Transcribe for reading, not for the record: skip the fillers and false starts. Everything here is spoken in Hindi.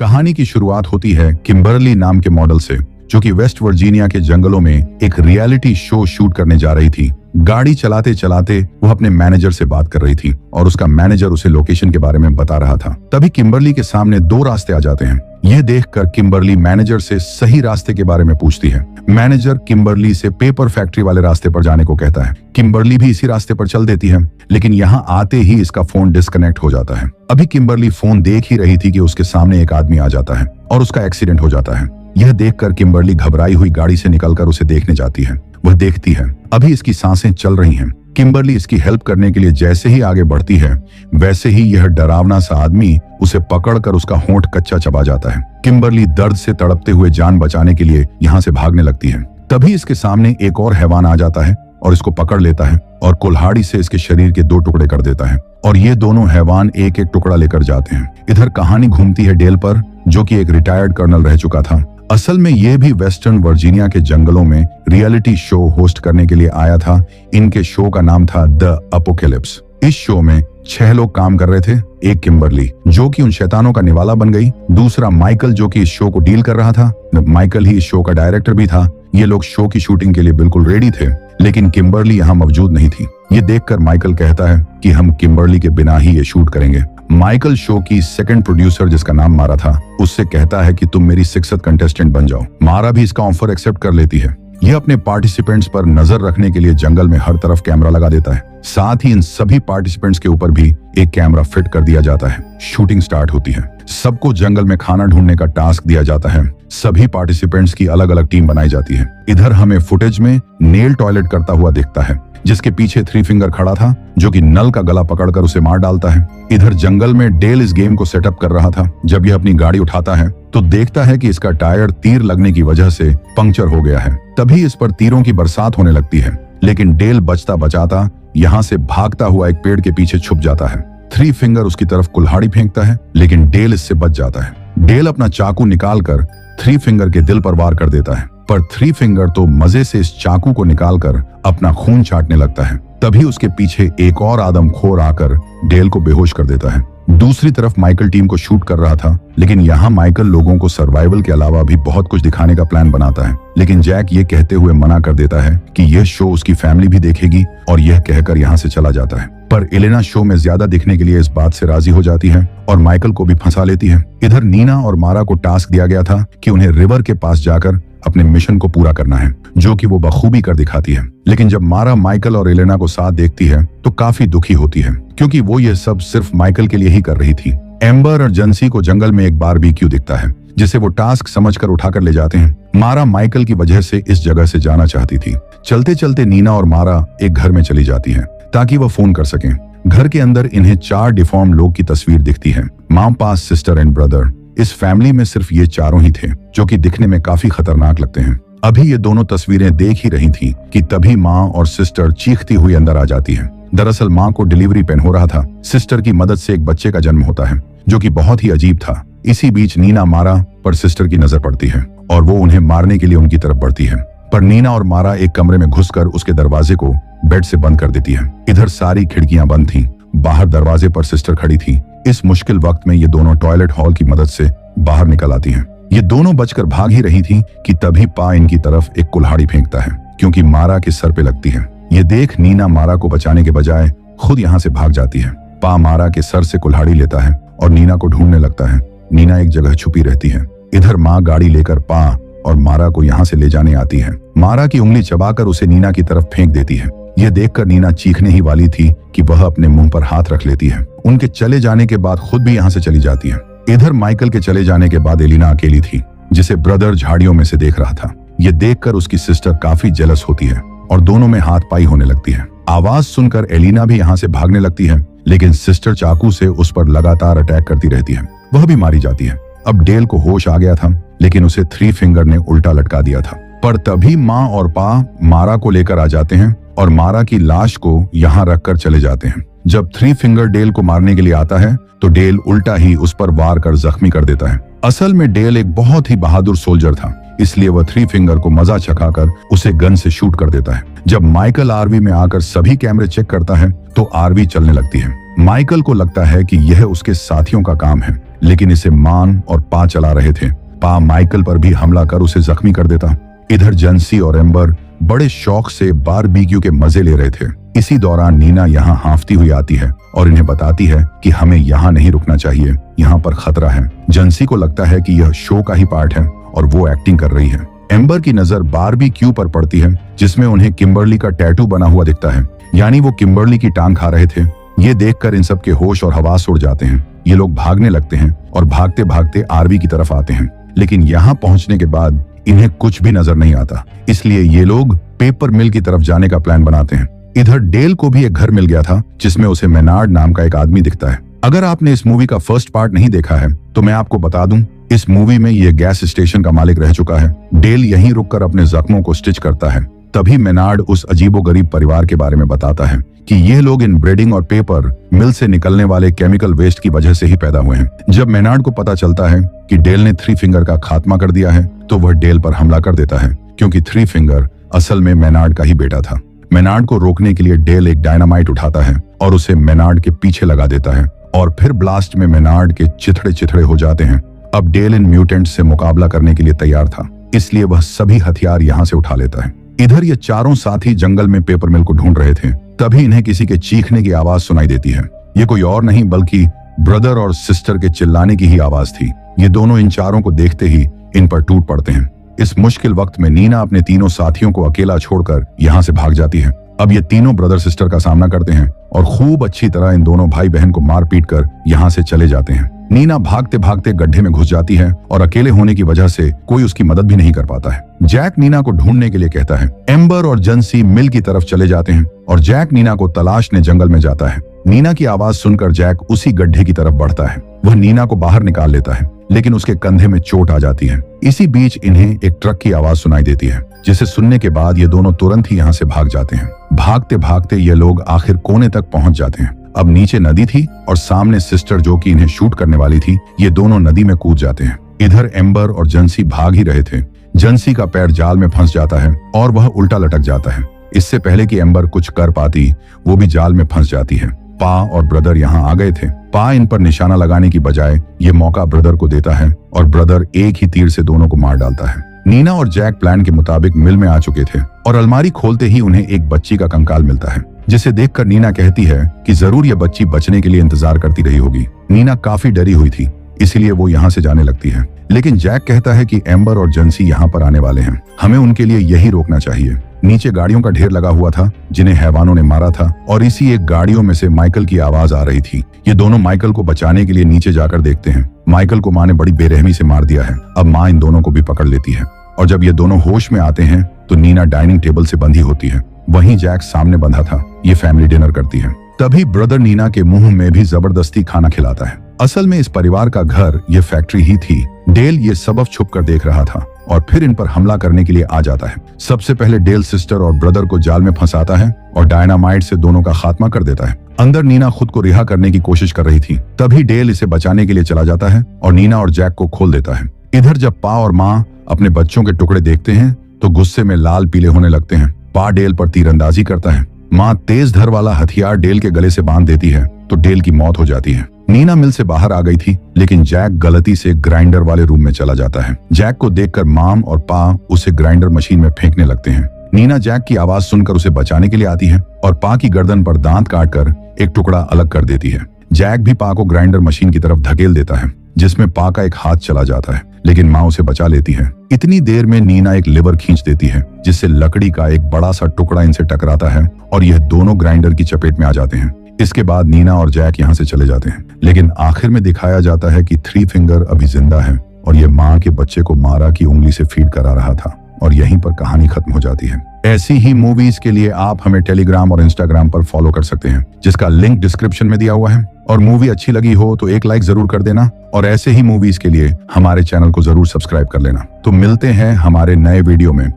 कहानी की शुरुआत होती है किम्बरली नाम के मॉडल से, जो कि वेस्ट वर्जीनिया के जंगलों में एक रियलिटी शो शूट करने जा रही थी। गाड़ी चलाते चलाते वो अपने मैनेजर से बात कर रही थी और उसका मैनेजर उसे लोकेशन के बारे में बता रहा था। तभी किम्बरली के सामने दो रास्ते आ जाते हैं। यह देखकर किम्बरली मैनेजर से सही रास्ते के बारे में पूछती है। मैनेजर किम्बरली से पेपर फैक्ट्री वाले रास्ते पर जाने को कहता है। किम्बरली भी इसी रास्ते पर चल देती है, लेकिन यहाँ आते ही इसका फोन डिस्कनेक्ट हो जाता है। अभी किम्बरली फोन देख ही रही थी कि उसके सामने एक आदमी आ जाता है और उसका एक्सीडेंट हो जाता है। यह देखकर किम्बरली घबराई हुई गाड़ी से निकलकर उसे देखने जाती है। वह देखती है अभी इसकी सांसें चल रही हैं। किम्बरली इसकी हेल्प करने के लिए जैसे ही आगे बढ़ती है, वैसे ही यह डरावना सा आदमी उसे पकड़कर उसका होंठ कच्चा चबा जाता है। किम्बरली दर्द से तड़पते हुए जान बचाने के लिए यहाँ से भागने लगती है। तभी इसके सामने एक और हैवान आ जाता है और इसको पकड़ लेता है और कुल्हाड़ी से इसके शरीर के 2 टुकड़े कर देता है और ये दोनों हैवान एक एक टुकड़ा लेकर जाते हैं। इधर कहानी घूमती है डेल पर, जो कि एक रिटायर्ड कर्नल रह चुका था। असल में ये भी वेस्टर्न वर्जीनिया के जंगलों में रियलिटी शो होस्ट करने के लिए आया था। इनके शो का नाम था द अपोकैलिप्स। इस शो में 6 लोग काम कर रहे थे। एक किम्बरली, जो कि उन शैतानों का निवाला बन गई। दूसरा माइकल, जो कि इस शो को डील कर रहा था। माइकल ही इस शो का डायरेक्टर भी था। ये लोग शो की शूटिंग के लिए बिल्कुल रेडी थे, लेकिन किम्बरली यहाँ मौजूद नहीं थी। ये देखकर माइकल कहता है कि हम किम्बरली के बिना ही ये शूट करेंगे। माइकल शो की सेकंड प्रोड्यूसर, जिसका नाम मारा था, उससे कहता है कि तुम मेरी 6th कंटेस्टेंट बन जाओ। मारा भी इसका ऑफर एक्सेप्ट कर लेती है। यह अपने पार्टिसिपेंट्स पर नजर रखने के लिए जंगल में हर तरफ कैमरा लगा देता है। साथ ही इन सभी पार्टिसिपेंट्स के ऊपर भी एक कैमरा फिट कर दिया जाता है। शूटिंग स्टार्ट होती है। सबको जंगल में खाना ढूंढने का टास्क दिया जाता है। सभी पार्टिसिपेंट्स की अलग अलग टीम बनाई जाती है। इधर हमें फुटेज में नेल टॉयलेट करता हुआ दिखता है, जिसके पीछे 3 फिंगर खड़ा था, जो कि नल का गला पकड़कर उसे मार डालता है। इधर जंगल में डेल इस गेम को सेटअप कर रहा था। जब यह अपनी गाड़ी उठाता है तो देखता है कि इसका टायर तीर लगने की वजह से पंक्चर हो गया है। तभी इस पर तीरों की बरसात होने लगती है, लेकिन डेल बचता बचाता यहाँ से भागता हुआ एक पेड़ के पीछे छुप जाता है। 3 फिंगर उसकी तरफ कुल्हाड़ी फेंकता है, लेकिन डेल इससे बच जाता है। डेल अपना चाकू निकालकर 3 फिंगर के दिल पर वार कर देता है, पर 3 फिंगर तो मजे से इस चाकू को निकालकर अपना खून चाटने लगता है। तभी उसके पीछे एक और आदमखोर आकर डेल को बेहोश कर देता है। दूसरी तरफ माइकल टीम को शूट कर रहा था, लेकिन यहाँ माइकल लोगों को सर्वाइवल के अलावा भी बहुत कुछ दिखाने का प्लान बनाता है। लेकिन जैक ये कहते हुए मना कर देता है कि यह शो उसकी फैमिली भी देखेगी, और यह कहकर यहाँ से चला जाता है। पर एलेना शो में ज्यादा दिखने के लिए इस बात से राजी हो जाती है और माइकल को भी फंसा लेती है। इधर नीना और मारा को टास्क दिया गया था कि उन्हें रिवर के पास जाकर अपने मिशन को पूरा करना है, जो कि वो बखूबी कर दिखाती है। लेकिन जब मारा माइकल और एलेना को साथ देखती है तो काफी दुखी होती है, क्योंकि वो ये सब सिर्फ माइकल के लिए ही कर रही थी। एम्बर और जेंसी को जंगल में एक बारबेक्यू दिखता है, जिसे वो टास्क समझकर उठाकर ले जाते हैं। मारा माइकल की वजह से इस जगह से जाना चाहती थी। चलते चलते नीना और मारा एक घर में चली जाती है ताकि वह फोन कर सकें। घर के अंदर इन्हें 4 डिफॉर्म लोग की तस्वीर दिखती है। Mom, pass, sister and brother. इस फैमिली में सिर्फ ये चारों ही थे, जो कि दिखने में काफी खतरनाक लगते हैं। अभी ये दोनों तस्वीरें देख ही रही थी कि तभी माँ और सिस्टर चीखती हुई अंदर आ जाती है। दरअसल माँ को डिलीवरी पेन हो रहा था। सिस्टर की मदद से एक बच्चे का जन्म होता है, जो कि बहुत ही अजीब था। इसी बीच नीना मारा पर सिस्टर की नजर पड़ती है और वो उन्हें मारने के लिए उनकी तरफ बढ़ती है, पर नीना और मारा एक कमरे में घुसकर उसके दरवाजे को बेड से बंद कर देती है। इधर सारी खिड़कियां बंद थीं। बाहर दरवाजे पर सिस्टर खड़ी थी। इस मुश्किल वक्त में ये दोनों टॉयलेट हॉल की मदद से बाहर निकल आती हैं। ये दोनों बचकर भाग ही रही थी कि तभी पा इनकी तरफ एक कुल्हाड़ी फेंकता है, क्योंकि मारा के सर पे लगती है। ये देख नीना मारा को बचाने के बजाय खुद यहाँ से भाग जाती है। पा मारा के सर से कुल्हाड़ी लेता है और नीना को ढूंढने लगता है। नीना एक जगह छुपी रहती है। इधर माँ गाड़ी लेकर पा और मारा को यहाँ से ले जाने आती है। मारा की उंगली चबाकर उसे नीना की तरफ फेंक देती है। यह देखकर नीना चीखने ही वाली थी कि वह अपने मुंह पर हाथ रख लेती है। उनके चले जाने के बाद खुद भी यहाँ से चली जाती है। इधर माइकल के चले जाने के बाद एलिना अकेली थी, जिसे ब्रदर झाड़ियों में से देख रहा था। यह देखकर उसकी सिस्टर काफी जेलस होती है और दोनों में हाथ पाई होने लगती है। आवाज सुनकर एलिना भी यहाँ से भागने लगती है, लेकिन सिस्टर चाकू से उस पर लगातार अटैक करती रहती है। वह भी मारी जाती है। अब डेल को होश आ गया था, लेकिन उसे 3 फिंगर ने उल्टा लटका दिया था। पर तभी माँ और पा मारा को लेकर आ जाते हैं और मारा की लाश को यहाँ रखकर चले जाते हैं। जब 3 फिंगर डेल को मारने के लिए आता है तो डेल उल्टा ही उस पर वार कर जख्मी कर देता है। असल में डेल एक बहुत ही बहादुर सोल्जर था, इसलिए वह 3 फिंगर को मजा चखाकर उसे गन से शूट कर देता है। जब माइकल आरवी में आकर सभी कैमरे चेक करता है तो आरवी चलने लगती है। माइकल को लगता है कि यह उसके साथियों का काम है, लेकिन इसे मान और पा चला रहे थे। पा माइकल पर भी हमला कर उसे जख्मी कर देता। इधर जेंसी और एम्बर बड़े शौक से बारबेक्यू के मजे ले रहे थे। इसी दौरान नीना यहाँ हांफती हुई आती है और इन्हें बताती है कि हमें यहाँ नहीं रुकना चाहिए, यहाँ पर खतरा है। जेंसी को लगता है कि यह शो का ही पार्ट है और वो एक्टिंग कर रही है। एम्बर की नजर बारबेक्यू पर पड़ती है जिसमें उन्हें किम्बरली का टैटू बना हुआ दिखता है, यानी वो किम्बरली की टांग खा रहे थे। ये देखकर इन सब के होश और हवास उड़ जाते हैं। ये लोग भागने लगते हैं और भागते भागते आरवी की तरफ आते हैं, लेकिन यहाँ पहुंचने के बाद इन्हें कुछ भी नजर नहीं आता, इसलिए ये लोग पेपर मिल की तरफ जाने का प्लान बनाते हैं। इधर डेल को भी एक घर मिल गया था जिसमें उसे मेनार्ड नाम का एक आदमी दिखता है। अगर आपने इस मूवी का फर्स्ट पार्ट नहीं देखा है तो मैं आपको बता दूं, इस मूवी में ये गैस स्टेशन का मालिक रह चुका है। डेल यहीं रुककर अपने जख्मों को स्टिच करता है। तभी मेनार्ड उस अजीबोगरीब परिवार के बारे में बताता है कि ये लोग इन ब्रेडिंग और पेपर मिल से निकलने वाले केमिकल वेस्ट की वजह से ही पैदा हुए हैं। जब मेनार्ड को पता चलता है कि डेल ने थ्री फिंगर का खात्मा कर दिया है तो वह डेल पर हमला कर देता है, क्योंकि थ्री फिंगर असल में मेनार्ड का ही बेटा था। मेनार्ड को रोकने के लिए डेल एक डायनामाइट उठाता है और उसे मेनार्ड के पीछे लगा देता है और फिर ब्लास्ट में मेनार्ड के चिथड़े चिथड़े हो जाते हैं। अब डेल इन म्यूटेंट्स से मुकाबला करने के लिए तैयार था, इसलिए वह सभी हथियार यहाँ से उठा लेता है। इधर ये चारों साथी जंगल में पेपर मिल को ढूंढ रहे थे, तभी इन्हें किसी के चीखने की आवाज सुनाई देती है। ये कोई और नहीं बल्कि ब्रदर और सिस्टर के चिल्लाने की ही आवाज थी। ये दोनों इन चारों को देखते ही इन पर टूट पड़ते हैं। इस मुश्किल वक्त में नीना अपने तीनों साथियों को अकेला छोड़कर यहाँ से भाग जाती है। अब ये तीनों ब्रदर सिस्टर का सामना करते हैं और खूब अच्छी तरह इन दोनों भाई बहन को मार पीट कर यहाँ से चले जाते हैं। नीना भागते भागते गड्ढे में घुस जाती है और अकेले होने की वजह से कोई उसकी मदद भी नहीं कर पाता है। जैक नीना को ढूंढने के लिए कहता है। एम्बर और जेंसी मिल की तरफ चले जाते हैं और जैक नीना को तलाशने जंगल में जाता है। नीना की आवाज सुनकर जैक उसी गड्ढे की तरफ बढ़ता है। वह नीना को बाहर निकाल लेता है, लेकिन उसके कंधे में चोट आ जाती है। इसी बीच इन्हें एक ट्रक की आवाज सुनाई देती है, जिसे सुनने के बाद ये दोनों तुरंत ही यहाँ से भाग जाते हैं। भागते भागते ये लोग आखिर कोने तक पहुंच जाते हैं। अब नीचे नदी थी और सामने सिस्टर जो कि इन्हें शूट करने वाली थी, ये दोनों नदी में कूद जाते हैं। इधर एम्बर और जेंसी भाग ही रहे थे। जेंसी का पैर जाल में फंस जाता है और वह उल्टा लटक जाता है। इससे पहले कि एम्बर कुछ कर पाती, वो भी जाल में फंस जाती है। पा और ब्रदर यहाँ आ गए थे। पा इन पर निशाना लगाने की बजाय ये मौका ब्रदर को देता है और ब्रदर एक ही तीर से दोनों को मार डालता है। नीना और जैक प्लान के मुताबिक मिल में आ चुके थे और अलमारी खोलते ही उन्हें एक बच्ची का कंकाल मिलता है, जिसे देखकर नीना कहती है कि जरूर ये बच्ची बचने के लिए इंतजार करती रही होगी। नीना काफी डरी हुई थी, इसलिए वो यहाँ से जाने लगती है, लेकिन जैक कहता है कि एम्बर और जेंसी यहाँ पर आने वाले हैं, हमें उनके लिए यही रोकना चाहिए। नीचे गाड़ियों का ढेर लगा हुआ था जिन्हें हैवानों ने मारा था और इसी एक गाड़ियों में से माइकल की आवाज आ रही थी। ये दोनों माइकल को बचाने के लिए नीचे जाकर देखते हैं। माइकल को माँ ने बड़ी बेरहमी से मार दिया है। अब माँ इन दोनों को भी पकड़ लेती है और जब ये दोनों होश में आते हैं तो नीना डाइनिंग टेबल से बंधी होती है, वहीं जैक सामने बंधा था। ये फैमिली डिनर करती है। तभी ब्रदर नीना के मुंह में भी जबरदस्ती खाना खिलाता है। असल में इस परिवार का घर ये फैक्ट्री ही थी। डेल ये सबब छुप कर देख रहा था और फिर इन पर हमला करने के लिए आ जाता है। सबसे पहले डेल सिस्टर और ब्रदर को जाल में फंसाता है और डायनामाइट से दोनों का खात्मा कर देता है। अंदर नीना खुद को रिहा करने की कोशिश कर रही थी, तभी डेल इसे बचाने के लिए चला जाता है और नीना और जैक को खोल देता है। इधर जब पा और माँ अपने बच्चों के टुकड़े देखते हैं तो गुस्से में लाल पीले होने लगते हैं। पा डेल पर तीरंदाजी करता है। माँ तेज धार वाला हथियार डेल के गले से बांध देती है तो डेल की मौत हो जाती है। नीना मिल से बाहर आ गई थी, लेकिन जैक गलती से ग्राइंडर वाले रूम में चला जाता है। जैक को देखकर माम और पा उसे ग्राइंडर मशीन में फेंकने लगते हैं। नीना जैक की आवाज सुनकर उसे बचाने के लिए आती है और पा की गर्दन पर दांत काटकर एक टुकड़ा अलग कर देती है। जैक भी पा को ग्राइंडर मशीन की तरफ धकेल देता है, जिसमें पा का एक हाथ चला जाता है, लेकिन माँ उसे बचा लेती है। इतनी देर में नीना एक लिवर खींच देती है, जिससे लकड़ी का एक बड़ा सा टुकड़ा इनसे टकराता है और यह दोनों ग्राइंडर की चपेट में आ जाते हैं। इसके बाद नीना और जैक यहाँ से चले जाते हैं, लेकिन आखिर में दिखाया जाता है कि थ्री फिंगर अभी जिंदा है और ये माँ के बच्चे को मारा की उंगली से फीड करा रहा था और यहीं पर कहानी खत्म हो जाती है। ऐसी ही मूवीज के लिए आप हमें टेलीग्राम और इंस्टाग्राम पर फॉलो कर सकते हैं, जिसका लिंक डिस्क्रिप्शन में दिया हुआ है। और मूवी अच्छी लगी हो तो एक लाइक जरूर कर देना और ऐसे ही मूवीज के लिए हमारे चैनल को जरूर सब्सक्राइब कर लेना। तो मिलते हैं हमारे नए वीडियो में।